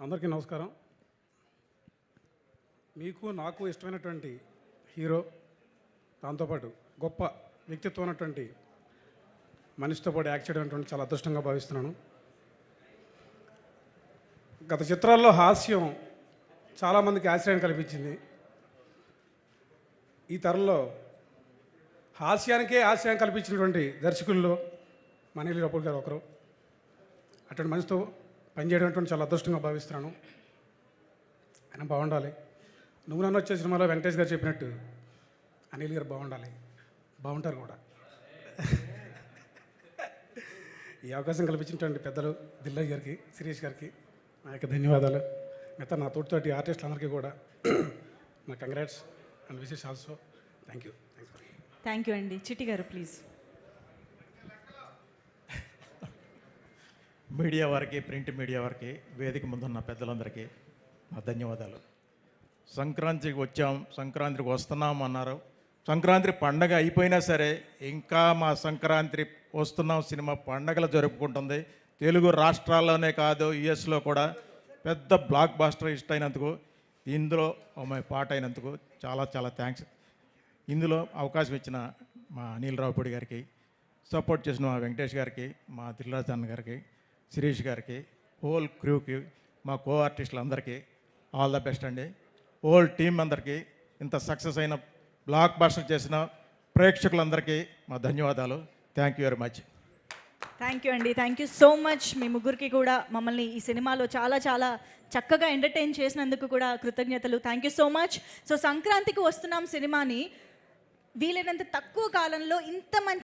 అందరికీ నమస్కారం. మీకు నాకు ఇష్టమైనటువంటి హీరో, దాంతోపాటు గొప్ప వ్యక్తిత్వం ఉన్నటువంటి మనిషితో పాటు యాక్ట్ చేయడం చాలా అదృష్టంగా భావిస్తున్నాను. గత చిత్రాల్లో హాస్యం చాలామందికి ఆశ్రయం కల్పించింది. ఈ తరంలో హాస్యానికే ఆశ్రయం కల్పించినటువంటి దర్శకుల్లో మనీలి రావుపూడి గారు ఒకరు. అటువంటి మనిషితో పనిచేయడం చాలా అదృష్టంగా భావిస్తున్నాను. ఆయన బాగుండాలి. నువ్వు నన్ను వచ్చే సినిమాలో వెంకటేష్ గారు చెప్పినట్టు అనిల్ గారు బాగుండాలి, బాగుంటారు కూడా. ఈ అవకాశం కల్పించినటువంటి పెద్దలు దిల్లయ్య గారికి, శిరీష్ గారికి నా యొక్క ధన్యవాదాలు. మిగతా నా తోటి ఆర్టిస్టులందరికీ కూడా నా congrats and wishes also. Thank you. Thank you అండి. చిట్టి గారు ప్లీజ్. మీడియా వారికి, ప్రింట్ మీడియా వారికి, వేదిక ముందున్న పెద్దలందరికీ నా ధన్యవాదాలు. సంక్రాంతికి వచ్చాం, సంక్రాంతికి వస్తున్నాం అన్నారు. సంక్రాంతి పండగ అయిపోయినా సరే ఇంకా మా సంక్రాంతి వస్తున్నాం సినిమా పండగలు జరుపుకుంటుంది. తెలుగు రాష్ట్రాల్లోనే కాదు, యుఎస్లో కూడా పెద్ద బ్లాక్ బాస్టర్ హిట్ అయినందుకు, ఇందులో మా పాట అయినందుకు చాలా చాలా థ్యాంక్స్. ఇందులో అవకాశం ఇచ్చిన మా అనిల్ రావుపూడి గారికి, సపోర్ట్ చేసిన మా వెంకటేష్ గారికి, మా దిల్రాజ్ అన్న గారికి, శిరీష్ గారికి, హోల్ క్రూకి, మా కో ఆర్టిస్టులందరికీ ఆల్ ద బెస్ట్ అండి. హోల్ టీం అందరికీ, ఇంత సక్సెస్ అయిన బ్లాక్ బాస్టర్ చేసిన ప్రేక్షకులందరికీ మా ధన్యవాదాలు. Thank you very much. Thank you అండి. Thank you so much. మీ ముగ్గురికి కూడా మమ్మల్ని ఈ సినిమాలో చాలా చాలా చక్కగా ఎంటర్టైన్ చేసినందుకు కూడా కృతజ్ఞతలు. Thank you so much. So సంక్రాంతికి వస్తున్నాం సినిమాని వీలైనంత తక్కువ కాలంలో ఇంత మంచి